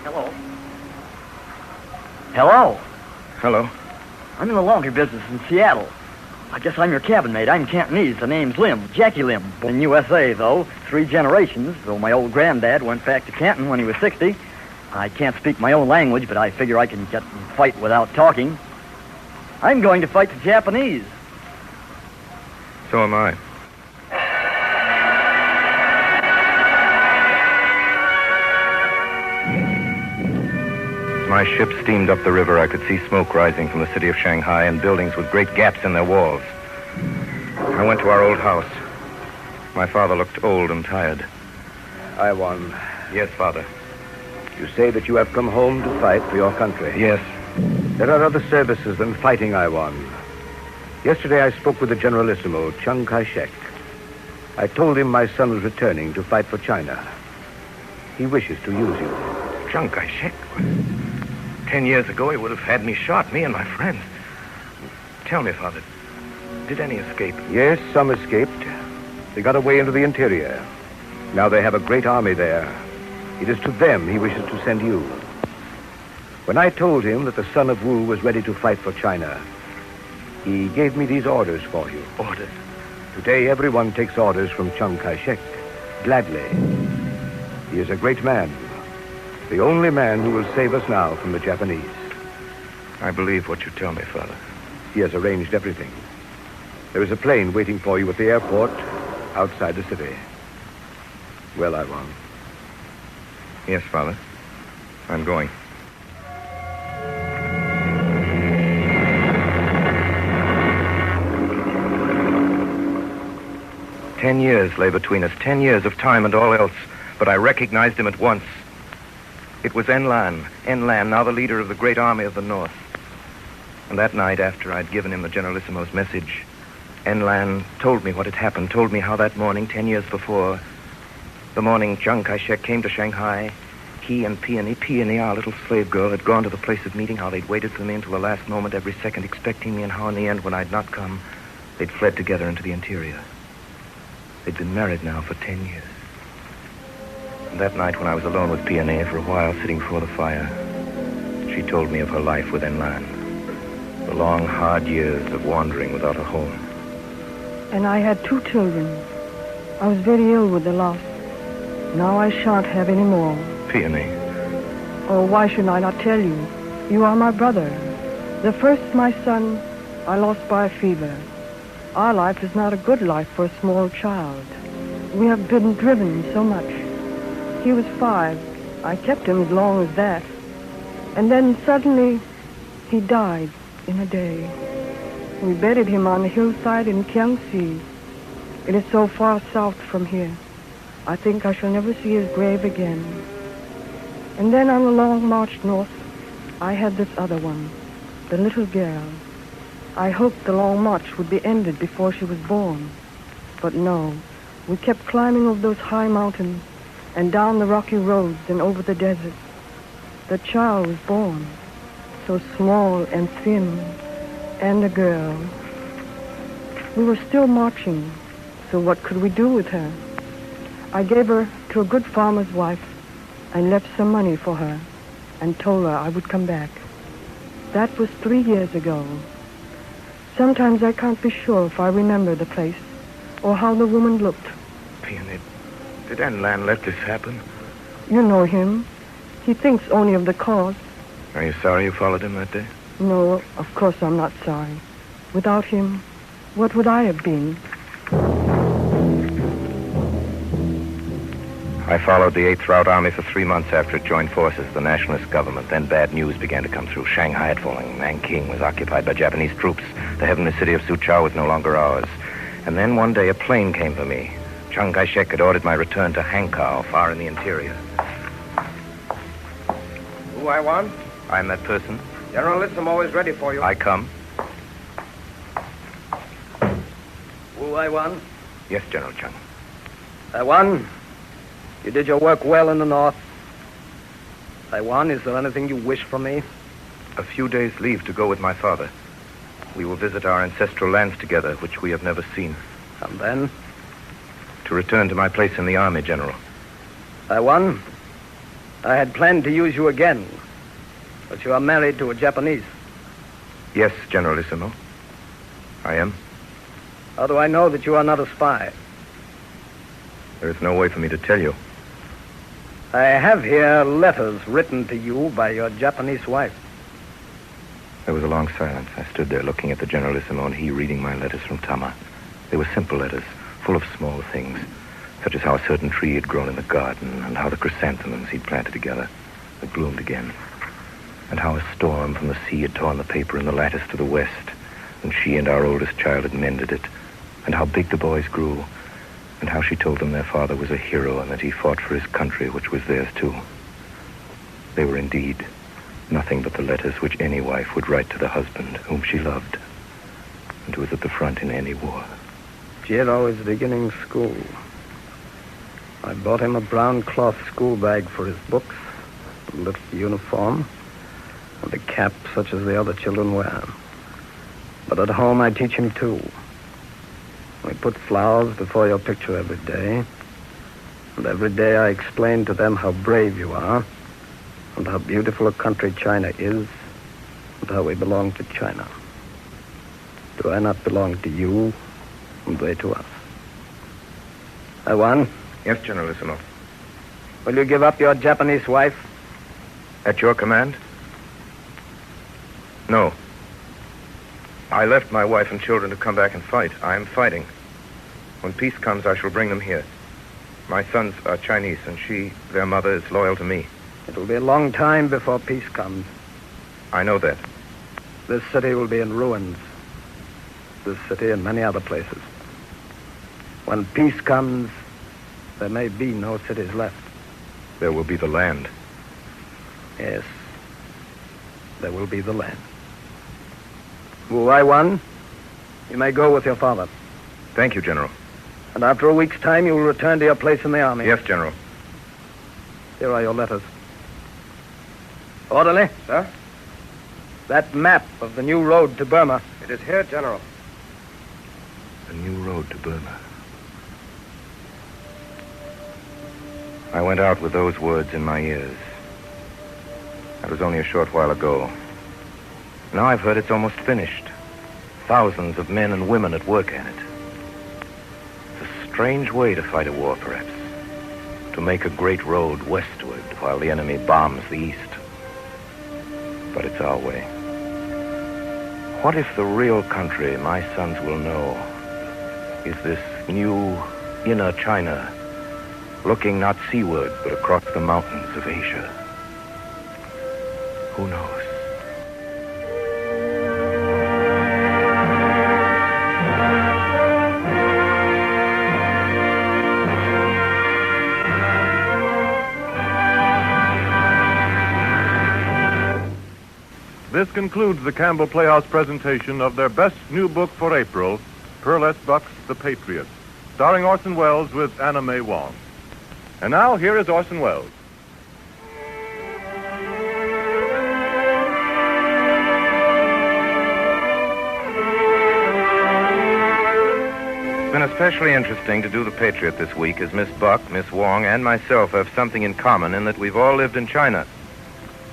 S11: Hello. Hello.
S10: Hello.
S11: I'm in the laundry business in Seattle. I guess I'm your cabin mate. I'm Cantonese. The name's Lim, Jackie Lim. Born in USA, though. 3 generations, though my old granddad went back to Canton when he was 60. I can't speak my own language, but I figure I can get and fight without talking. I'm going to fight the Japanese.
S10: So am I. As my ship steamed up the river, I could see smoke rising from the city of Shanghai and buildings with great gaps in their walls. I went to our old house. My father looked old and tired.
S6: Iwan,
S10: Yes, Father.
S6: you say that you have come home to fight for your country.
S10: Yes.
S6: There are other services than fighting, Iwan. Yesterday I spoke with the Generalissimo, Chiang Kai-shek. I told him my son was returning to fight for China. He wishes to use you.
S10: Chiang Kai-shek. 10 years ago, he would have had me shot, me and my friends. Tell me, Father, did any escape?
S6: Yes, some escaped. They got away into the interior. Now they have a great army there. It is to them he wishes to send you. When I told him that the son of Wu was ready to fight for China, he gave me these orders for you.
S10: Orders?
S6: Today, everyone takes orders from Chiang Kai-shek, gladly. He is a great man, the only man who will save us now from the Japanese.
S10: I believe what you tell me, Father.
S6: He has arranged everything. There is a plane waiting for you at the airport outside the city. Well, Iwan.
S10: Yes, Father. I'm going. "10 years lay between us, 10 years of time and all else, but I recognized him at once. It was Enlan, now the leader of the great army of the North. And that night, after I'd given him the Generalissimo's message, Enlan told me what had happened, told me how that morning, 10 years before, the morning Chiang Kai-shek came to Shanghai, he and Peony, our little slave girl, had gone to the place of meeting, how they'd waited for me until the last moment, every second expecting me, and how in the end, when I'd not come, they'd fled together into the interior. They'd been married now for 10 years. And that night, when I was alone with Peony for a while, sitting before the fire, she told me of her life with Enlan. The long, hard years of wandering without a home.
S7: And I had 2 children. I was very ill with the loss. Now I shan't have any more.
S10: Peony.
S7: Oh, why should I not tell you? You are my brother. The first, my son, I lost by a fever. Our life is not a good life for a small child. We have been driven so much. He was 5. I kept him as long as that. And then suddenly, he died in a day. We buried him on the hillside in Kiangsi. It is so far south from here. I think I shall never see his grave again. And then on the long march north, I had this other one, the little girl. I hoped the long march would be ended before she was born. But no, we kept climbing over those high mountains and down the rocky roads and over the desert. The child was born, so small and thin, and a girl. We were still marching, so what could we do with her? I gave her to a good farmer's wife and left some money for her and told her I would come back. That was 3 years ago. Sometimes I can't be sure if I remember the place or how the woman looked.
S10: Peony, did Enlan let this happen?
S7: You know him. He thinks only of the cause.
S2: Are you sorry you followed him that day?
S7: No, of course I'm not sorry. Without him, what would I have been?
S2: I followed the 8th Route Army for 3 months after it joined forces with the nationalist government. Then bad news began to come through. Shanghai had fallen. Nanking was occupied by Japanese troops. The heavenly city of Suzhou was no longer ours. And then one day a plane came for me. Chiang Kai-shek had ordered my return to Hankow, far in the interior.
S3: Who I want?
S2: I'm that person.
S3: General Lissam always ready for you.
S2: I come.
S3: Who I want?
S2: Yes, General Chung.
S3: Taiwan, you did your work well in the north. Taiwan, is there anything you wish from me?
S2: A few days' leave to go with my father. We will visit our ancestral lands together, which we have never seen.
S3: And then?
S2: To return to my place in the army, General.
S3: Taiwan, I had planned to use you again, but you are married to a Japanese.
S2: Yes, Generalissimo. I am.
S3: How do I know that you are not a spy?
S2: There is no way for me to tell you.
S3: I have here letters written to you by your Japanese wife.
S2: There was a long silence. I stood there looking at the Generalissimo and he reading my letters from Tama. They were simple letters, full of small things, such as how a certain tree had grown in the garden and how the chrysanthemums he'd planted together had bloomed again, and how a storm from the sea had torn the paper in the lattice to the west, and she and our oldest child had mended it, and how big the boys grew, and how she told them their father was a hero and that he fought for his country, which was theirs too. They were indeed nothing but the letters which any wife would write to the husband whom she loved and who was at the front in any war.
S3: Jiro is beginning school. I bought him a brown cloth school bag for his books, a little uniform, and a cap such as the other children wear. But at home I teach him too. We put flowers before your picture every day, and every day I explain to them how brave you are, and how beautiful a country China is, and how we belong to China. Do I not belong to you, and they to us? Taiwan?
S2: Yes, Generalissimo.
S3: Will you give up your Japanese wife?
S2: At your command? No. I left my wife and children to come back and fight. I am fighting. When peace comes, I shall bring them here. My sons are Chinese, and she, their mother, is loyal to me.
S3: It will be a long time before peace comes.
S2: I know that.
S3: This city will be in ruins. This city and many other places. When peace comes, there may be no cities left.
S2: There will be the land.
S3: Yes. There will be the land. Wu Wai Wan, you may go with your father.
S2: Thank you, General.
S3: And after a week's time, you will return to your place in the army.
S2: Yes, General.
S3: Here are your letters. Orderly?
S6: Sir?
S3: That map of the new road to Burma.
S6: It is here, General.
S2: The new road to Burma. I went out with those words in my ears. That was only a short while ago. Now I've heard it's almost finished. Thousands of men and women at work at it. It's a strange way to fight a war, perhaps. To make a great road westward while the enemy bombs the east. But it's our way. What if the real country my sons will know is this new inner China, looking not seaward but across the mountains of Asia? Who knows?
S1: This concludes the Campbell Playhouse presentation of their best new book for April, Pearl S. Buck's The Patriot, starring Orson Welles with Anna Mae Wong. And now, here is Orson Welles.
S2: It's been especially interesting to do The Patriot this week, as Miss Buck, Miss Wong, and myself have something in common in that we've all lived in China.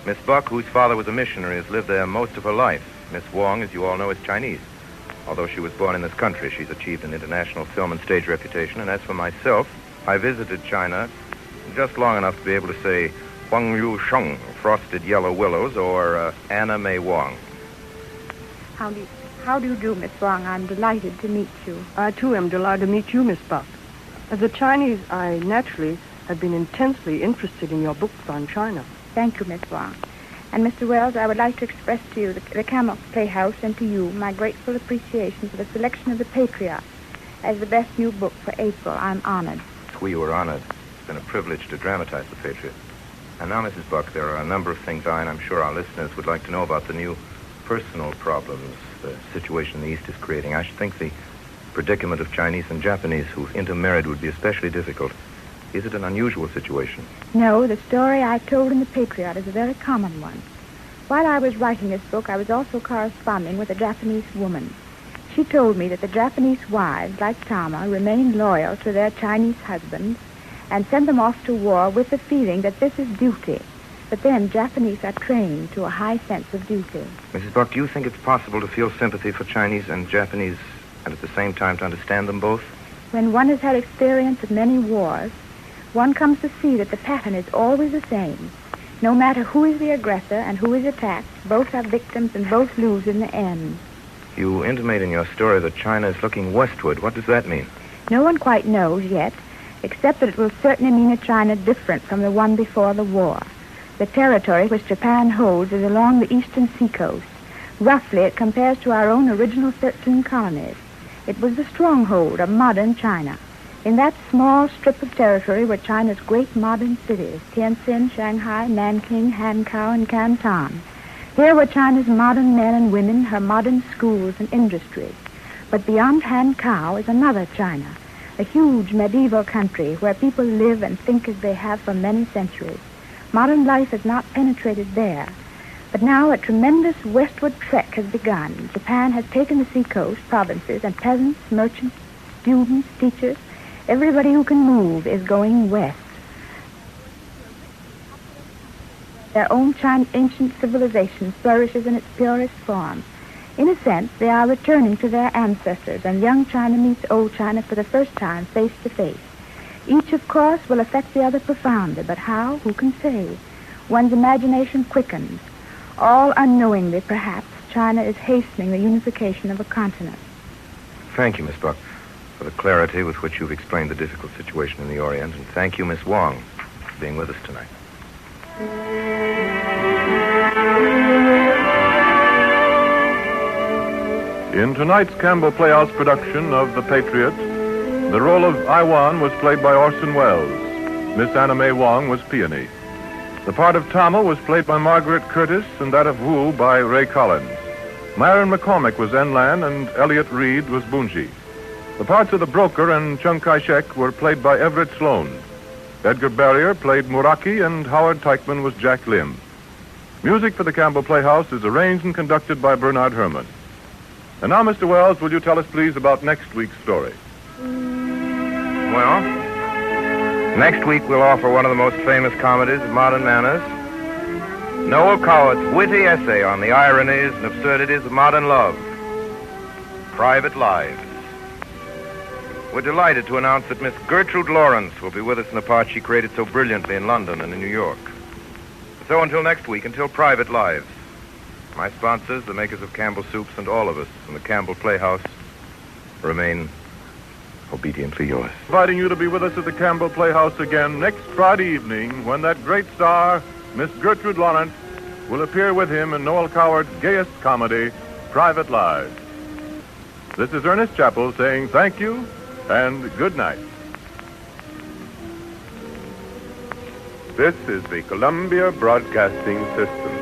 S2: Miss Buck, whose father was a missionary, has lived there most of her life. Miss Wong, as you all know, is Chinese. Although she was born in this country, she's achieved an international film and stage reputation. And as for myself, I visited China just long enough to be able to say Huang Yu Sheng, Frosted Yellow Willows, or Anna May Wong.
S5: How do you do, Miss Wong? I'm delighted to meet you.
S7: I, too, am delighted to meet you, Miss Buck. As a Chinese, I naturally have been intensely interested in your books on China.
S5: Thank you, Miss Wong. And, Mr. Wells, I would like to express to you, the Campbell Playhouse, and to you, my grateful appreciation for the selection of the Patriot as the best new book for April. I'm honored.
S2: We were honored. It's been a privilege to dramatize the Patriot. And now, Mrs. Buck, there are a number of things I, and I'm sure our listeners, would like to know about the new personal problems the situation in the East is creating. I should think the predicament of Chinese and Japanese who've intermarried would be especially difficult. Is it an unusual situation?
S5: No, the story I told in the Patriot is a very common one. While I was writing this book, I was also corresponding with a Japanese woman. She told me that the Japanese wives, like Tama, remain loyal to their Chinese husbands and send them off to war with the feeling that this is duty. But then Japanese are trained to a high sense of duty.
S2: Mrs. Buck, do you think it's possible to feel sympathy for Chinese and Japanese and at the same time to understand them both?
S5: When one has had experience of many wars, one comes to see that the pattern is always the same. No matter who is the aggressor and who is attacked, both are victims and both lose in the end.
S2: You intimate in your story that China is looking westward. What does that mean?
S5: No one quite knows yet, except that it will certainly mean a China different from the one before the war. The territory which Japan holds is along the eastern seacoast. Roughly, it compares to our own original 13 colonies. It was the stronghold of modern China. In that small strip of territory were China's great modern cities, Tianjin, Shanghai, Nanking, Hankow, and Canton. Here were China's modern men and women, her modern schools and industries. But beyond Hankow is another China, a huge medieval country where people live and think as they have for many centuries. Modern life has not penetrated there. But now a tremendous westward trek has begun. Japan has taken the seacoast, provinces, and peasants, merchants, students, teachers. Everybody who can move is going west. Their own ancient civilization flourishes in its purest form. In a sense, they are returning to their ancestors, and young China meets old China for the first time face to face. Each, of course, will affect the other profoundly, but how? Who can say? One's imagination quickens. All unknowingly, perhaps, China is hastening the unification of a continent.
S2: Thank you, Miss Buck, for the clarity with which you've explained the difficult situation in the Orient, and thank you, Miss Wong, for being with us tonight.
S1: In tonight's Campbell Playhouse production of The Patriot, the role of Iwan was played by Orson Welles. Miss Anna May Wong was Peony. The part of Tama was played by Margaret Curtis, and that of Wu by Ray Collins. Myron McCormick was Enlan, and Elliot Reed was Bunji. The parts of the broker and Chiang Kai-shek were played by Everett Sloan. Edgar Barrier played Muraki, and Howard Teichman was Jack Lim. Music for the Campbell Playhouse is arranged and conducted by Bernard Herrmann. And now, Mr. Wells, will you tell us, please, about next week's story?
S2: Well, next week we'll offer one of the most famous comedies of modern manners, Noel Cowart's witty essay on the ironies and absurdities of modern love, Private Lives. We're delighted to announce that Miss Gertrude Lawrence will be with us in the part she created so brilliantly in London and in New York. So until next week, until Private Lives, my sponsors, the makers of Campbell Soups, and all of us in the Campbell Playhouse remain obediently yours.
S1: Inviting you to be with us at the Campbell Playhouse again next Friday evening when that great star, Miss Gertrude Lawrence, will appear with him in Noel Cowart's gayest comedy, Private Lives. This is Ernest Chappell saying thank you and good night.
S12: This is the Columbia Broadcasting System.